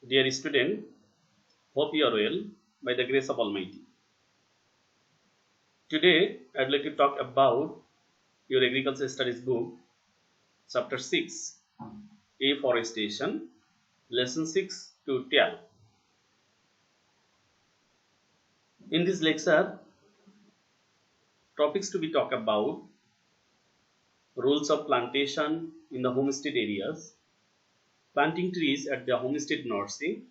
Dear student, hope you are well by the grace of Almighty. Today, I'd like to talk about your agriculture studies book, chapter 6, Afforestation, lesson 6 to 12. In this lecture, topics to be talked about: rules of plantation in the homestead areas, planting trees at the homestead nursery,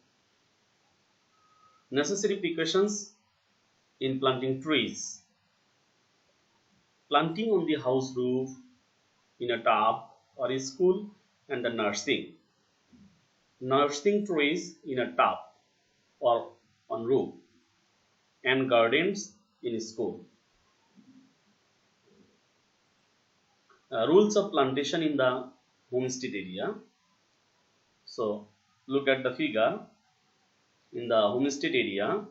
necessary precautions in planting trees, planting on the house roof, in a tub or a school, and the nursing trees in a tub or on roof, and gardens in school. Rules of plantation in the homestead area. So look at the figure. In the homestead area,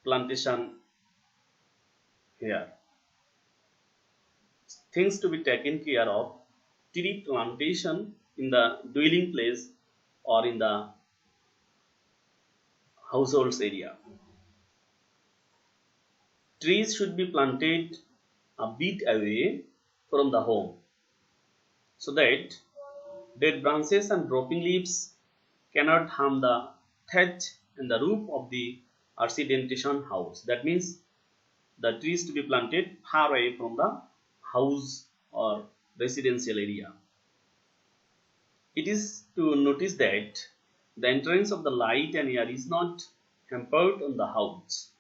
plantation here. Things to be taken care of: tree plantation in the dwelling place or in the households area. Trees should be planted a bit away from the home so that dead branches and dropping leaves cannot harm the thatch and the roof of the residential house. That means the trees to be planted far away from the house or residential area. It is to notice that the entrance of the light and air is not hampered on the house.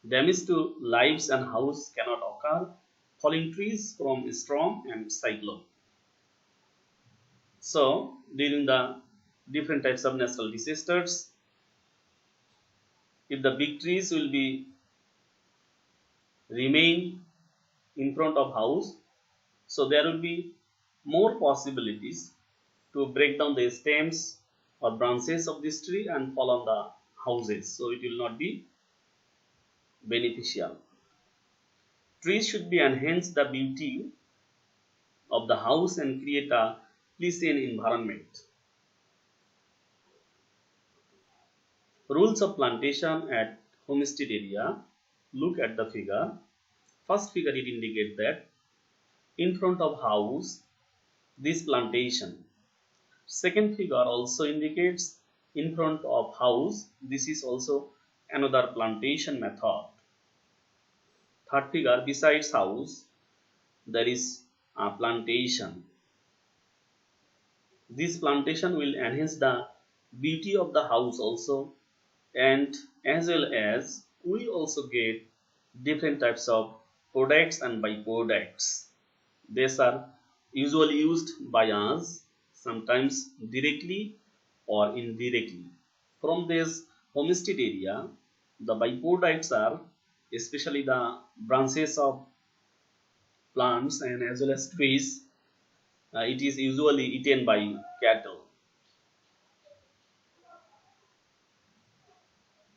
Damage to lives and house cannot occur. Falling trees from storm and cyclone. So during the different types of natural disasters, if the big trees will be remain in front of house, so there will be more possibilities to break down the stems or branches of this tree and fall on the houses, so it will not be beneficial. Trees should be enhance the beauty of the house and create a pleasant environment. Rules of plantation at homestead area. Look at the figure. First figure, it indicates that in front of house this plantation. Second figure also indicates in front of house. This is also another plantation method. Third figure, besides house there is a plantation. This plantation will enhance the beauty of the house also, and as well as we also get different types of products and byproducts. These are usually used by us, sometimes directly or indirectly. From this homestead area, the byproducts are especially the branches of plants and as well as trees. It is usually eaten by cattle.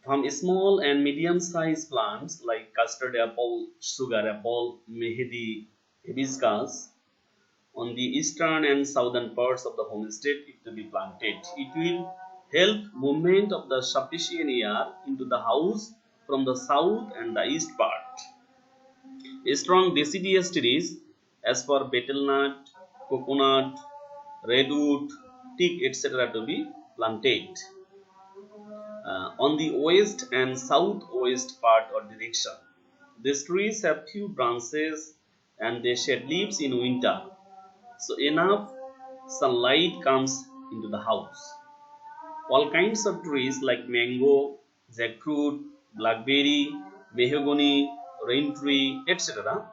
From small and medium-sized plants like custard apple, sugar apple, mehedi, hibiscus, on the eastern and southern parts of the homestead it will be planted. It will help movement of the sufficient air into the house from the south and the east part. Strong deciduous trees as for betel nut, coconut, redwood, teak, etc. to be planted. On the west and southwest part or direction, these trees have few branches and they shed leaves in winter, so enough sunlight comes into the house. All kinds of trees like mango, jackfruit, blackberry, mahogany, rain tree, etc.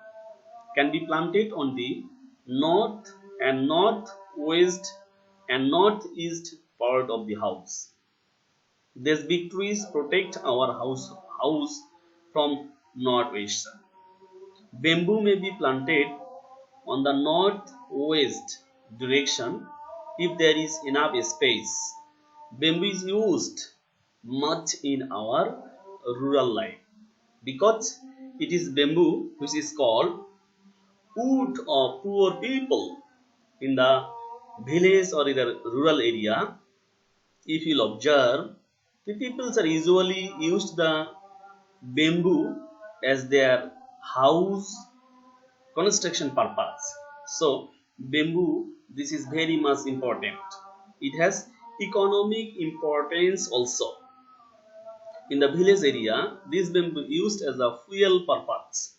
can be planted on the north and northwest and northeast part of the house. These big trees protect our house from northwest. Bamboo may be planted on the northwest direction if there is enough space. Bamboo is used much in our rural life because it is bamboo which is called wood of poor people in the village or in the rural area. If you'll observe, the peoples are usually used the bamboo as their house construction purpose. So bamboo, this is very much important. It has economic importance also. In the village area, this bamboo used as a fuel purpose.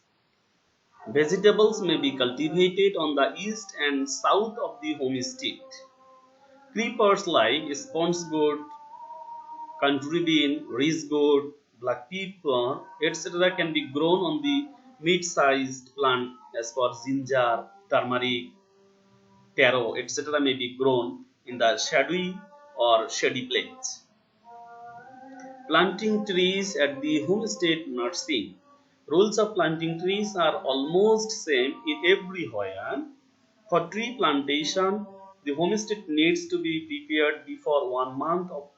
Vegetables may be cultivated on the east and south of the homestead. Creepers like sponge gourd, country bean, rice gourd, black pepper, etc. can be grown on the mid-sized plant as for ginger, turmeric, taro, etc. may be grown in the shadowy or shady place. Planting trees at the homestead nursing. Rules of planting trees are almost same in everywhere. For tree plantation, the homestead needs to be prepared before 1 month of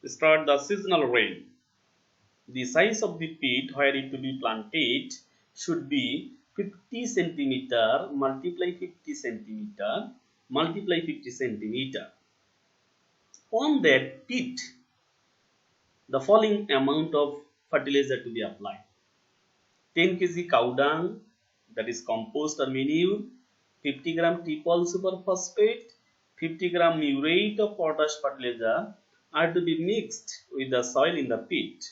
start the seasonal rain. The size of the pit where it to be planted should be 50 centimeter multiply 50 centimeter multiply 50 centimeter. On that pit, the following amount of fertilizer to be applied: 10 kg cow dung, that is compost or manure, 50 gram triple superphosphate, 50 gram muriate of potash fertilizer are to be mixed with the soil in the pit.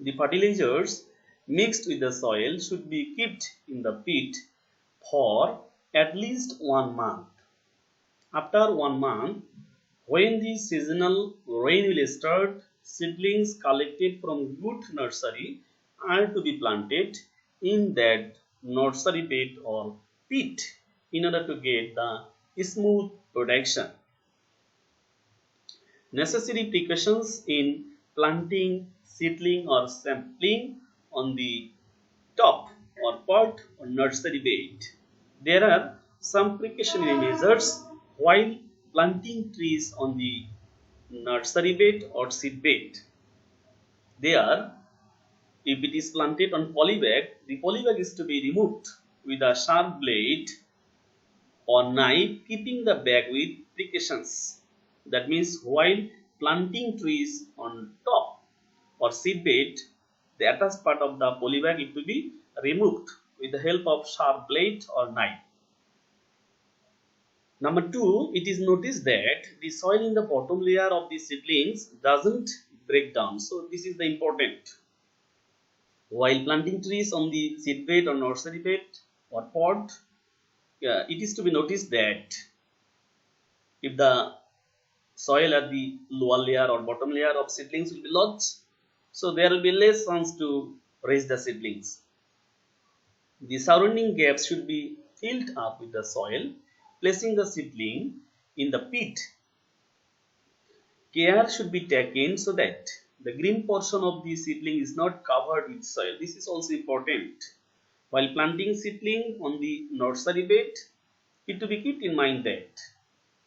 The fertilizers mixed with the soil should be kept in the pit for at least 1 month. After 1 month, when the seasonal rain will start, seedlings collected from good nursery are to be planted in that nursery bed or pit in order to get the smooth production. Necessary precautions in planting seedling or sapling on the top or pot or nursery bed. There are some precautionary measures while planting trees on the nursery bed or seed bed. They are: if it is planted on polybag, the polybag is to be removed with a sharp blade or knife, keeping the bag with precautions. That means while planting trees on top or seed bed, the attached part of the polybag is to be removed with the help of sharp blade or knife. Number 2, it is noticed that the soil in the bottom layer of the seedlings doesn't break down. So this is the important. While planting trees on the seed bed or nursery bed or pot, it is to be noticed that if the soil at the lower layer or bottom layer of seedlings will be lodged, so there will be less chance to raise the seedlings. The surrounding gaps should be filled up with the soil, placing the seedling in the pit. Care should be taken so that the green portion of the seedling is not covered with soil. This is also important. While planting seedling on the nursery bed, it to be kept in mind that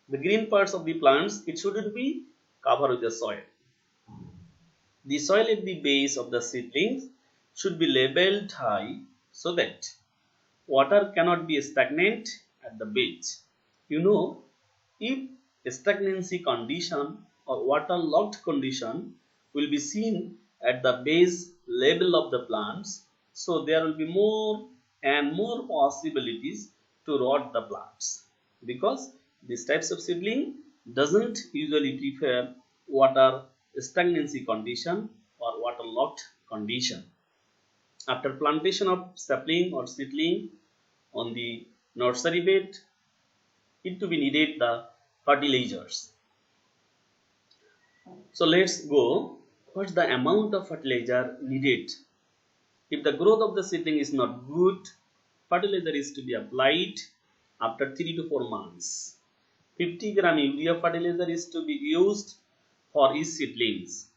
the green parts of the plants, it shouldn't be covered with the soil. The soil at the base of the seedlings should be leveled high so that water cannot be stagnant at the base. If stagnancy condition or waterlogged condition will be seen at the base level of the plants, so there will be more and more possibilities to rot the plants, because these types of seedling doesn't usually prefer water stagnancy condition or waterlogged condition. After plantation of sapling or seedling on the nursery bed, it to be needed the fertilizers. So let's go. What's the amount of fertilizer needed? If the growth of the seedling is not good, fertilizer is to be applied after 3 to 4 months. 50 gram urea fertilizer is to be used for each seedlings.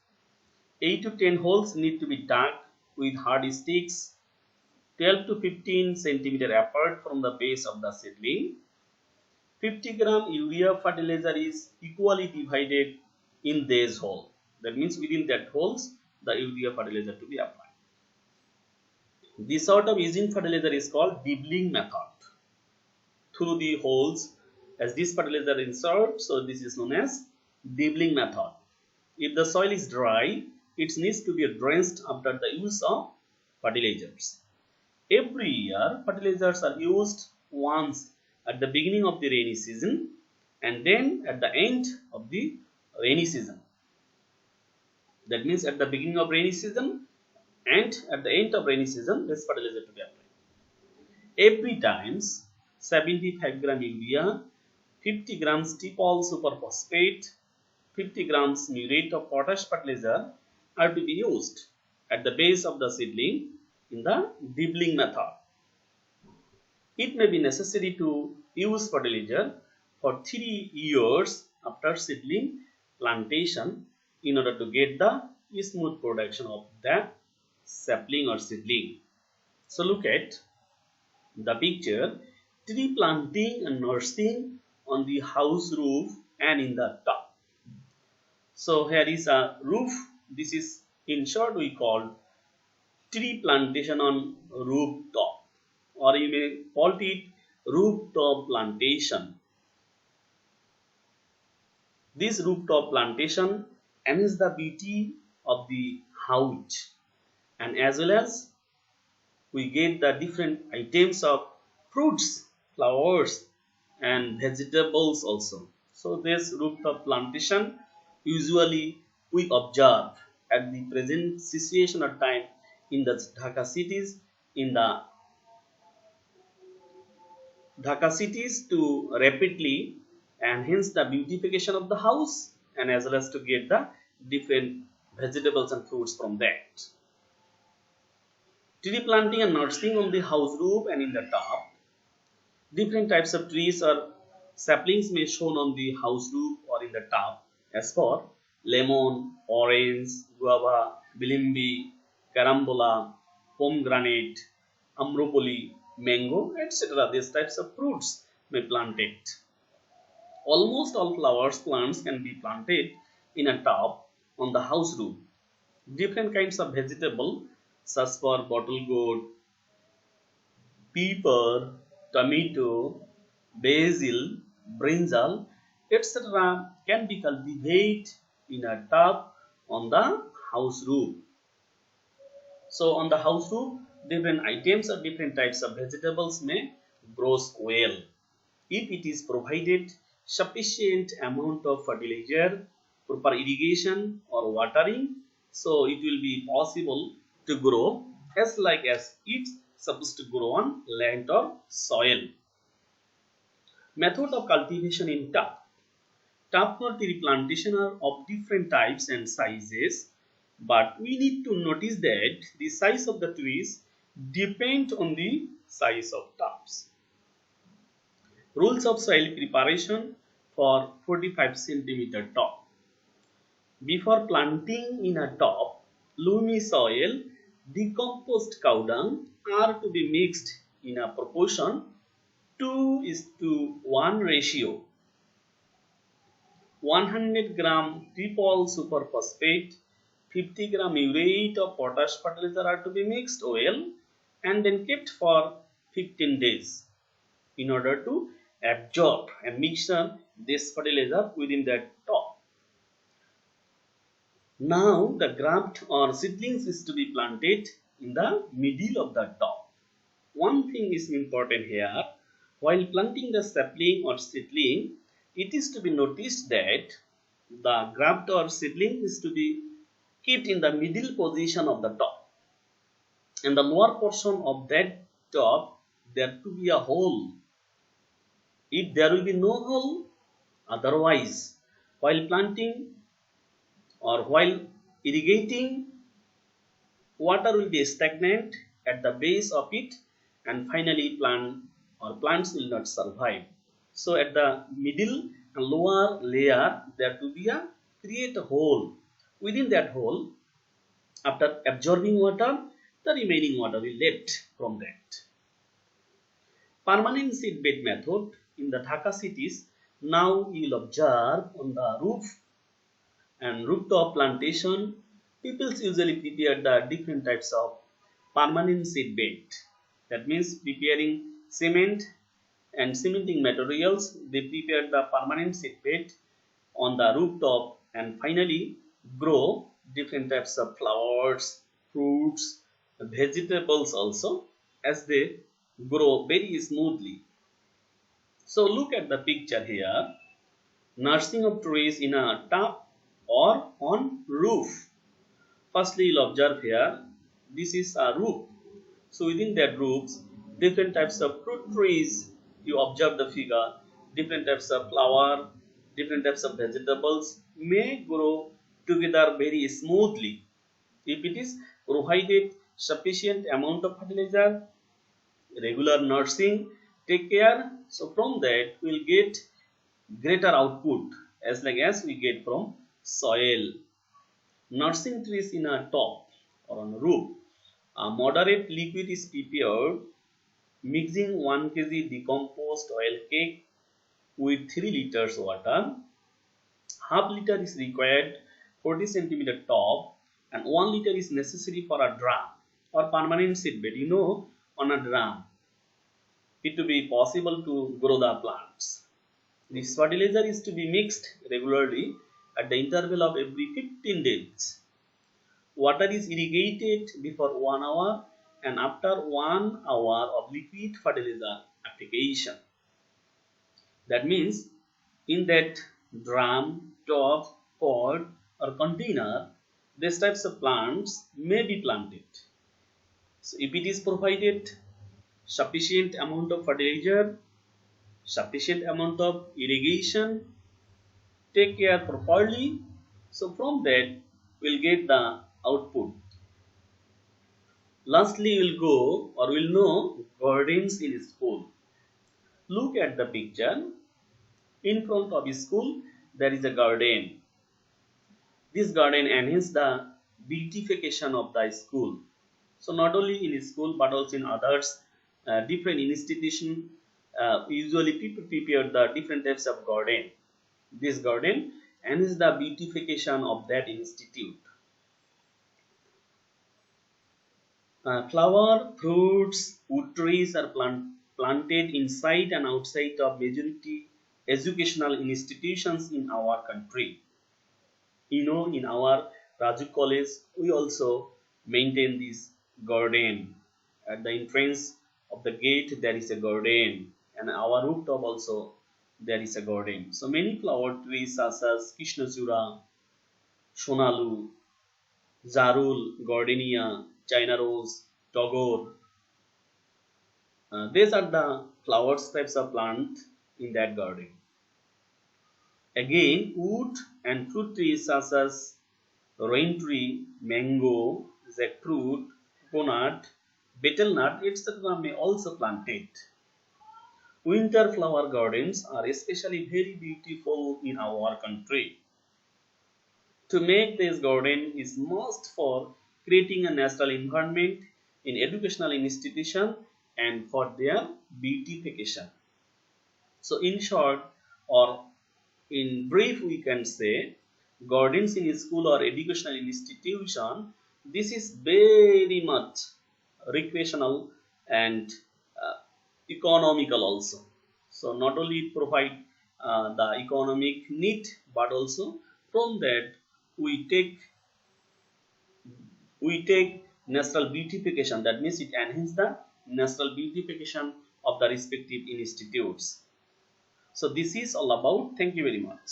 8 to 10 holes need to be dug with hard sticks 12 to 15 centimeter apart from the base of the seedling. 50 gram urea fertilizer is equally divided in these holes. That means within that holes, the urea fertilizer to be applied. This sort of using fertilizer is called dibbling method. Through the holes, as this fertilizer insert, so this is known as Dibbling method. If the soil is dry, it needs to be drenched after the use of fertilizers. Every year, fertilizers are used once at the beginning of the rainy season and then at the end of the rainy season. That means at the beginning of rainy season and at the end of rainy season, this fertilizer to be applied. Every times 75 gram urea, 50 grams T-Pol superphosphate, 50 grams muriate of potash fertilizer are to be used at the base of the seedling in the dibbling method. It may be necessary to use fertilizer for 3 years after seedling plantation in order to get the smooth production of the sapling or seedling. So look at the picture, tree planting and nursing on the house roof and in the top. So here is a roof. This is in short we call tree plantation on rooftop, or you may call it rooftop plantation. This rooftop plantation enhances the beauty of the house, and as well as we get the different items of fruits, flowers and vegetables also. So this rooftop plantation usually we observe at the present situation or time in the Dhaka cities to rapidly enhance the beautification of the house and as well as to get the different vegetables and fruits from that. Tree planting and nursing on the house roof and in the top. Different types of trees or saplings may shown on the house roof or in the top as for lemon, orange, guava, bilimbi, carambola, pomegranate, amrapali, mango, etc. These types of fruits may be planted. Almost all flowers plants can be planted in a top on the house roof. Different kinds of vegetable such for bottle gourd, pepper, tomato, basil, brinjal, etc. can be cultivated in a tub on the house roof. So on the house roof, different items or different types of vegetables may grow well if it is provided sufficient amount of fertilizer, proper irrigation or watering. So it will be possible to grow as like as it's supposed to grow on land or soil. Method of cultivation in tub. Tub tree plantation are of different types and sizes, but we need to notice that the size of the trees depend on the size of tubs. Rules of soil preparation for 45 cm top. Before planting in a top, loamy soil, decomposed cow dung are to be mixed in a proportion 2:1 ratio. 100 gram T-Pol superphosphate, 50 gram muriate of potash fertilizer are to be mixed well and then kept for 15 days in order to absorb and mixture this fertilizer within that top. Now the graft or seedlings is to be planted in the middle of the top. One thing is important here, while planting the sapling or seedling, it is to be noticed that the graft or seedling is to be kept in the middle position of the top, and the lower portion of that top there to be a hole. If there will be no hole, otherwise while planting or while irrigating, water will be stagnant at the base of it and finally plants will not survive. So at the middle and lower layer there to be a create a hole. Within that hole, after absorbing water, the remaining water will left from that. Permanent seed bed method in the Dhaka cities. Now you will observe on the roof and rooftop plantation, people usually prepare the different types of permanent seed bed. That means preparing cement and cementing materials, they prepare the permanent seed bed on the rooftop, and finally grow different types of flowers, fruits, vegetables also, as they grow very smoothly. So look at the picture here. Nursing of trees in a tub or on roof. Firstly, you'll observe here, this is a roof. So within that roofs, different types of fruit trees, you observe the figure, different types of flower, different types of vegetables may grow together very smoothly. If it is provided sufficient amount of fertilizer, regular nursing, take care, so from that we will get greater output as like as we get from soil. Nursing trees in a top or on a roof, a moderate liquid is prepared mixing 1 kg decomposed oil cake with 3 liters water. Half liter is required 40 centimeter top and 1 liter is necessary for a drum or permanent seed bed. You know, on a drum it to be possible to grow the plants. This fertilizer is to be mixed regularly at the interval of every 15 days. Water is irrigated before 1 hour and after 1 hour of liquid fertilizer application. That means in that drum, tub, pot or container, these types of plants may be planted. So if it is provided sufficient amount of fertilizer, sufficient amount of irrigation, take care properly, so from that we'll get the output. Lastly, we'll go or we'll know gardens in school. Look at the picture. In front of a school, there is a garden. This garden enhances the beautification of the school. So not only in school but also in others, different institutions, usually people prepare the different types of garden. This garden enhances the beautification of that institute. Flower, fruits, wood trees are planted inside and outside of majority educational institutions in our country. You know, in our Raju College, we also maintain this garden. At the entrance of the gate, there is a garden, and our rooftop also there is a garden. So many flower trees such as Krishnachura, Sonalu, Zarul, Gardenia, China Rose, Tagore. These are the flowers types of plant in that garden. Again, wood and fruit trees such as rain tree, mango, jackfruit, coconut, betel nut, etc. may also planted. Winter flower gardens are especially very beautiful in our country. To make this garden is must for creating a natural environment in educational institution and for their beautification. So in short or in brief we can say gardens in school or educational institution, this is very much recreational and economical also. So not only it provide the economic need but also from that we take natural beautification, that means it enhances the natural beautification of the respective institutes. So this is all about. Thank you very much.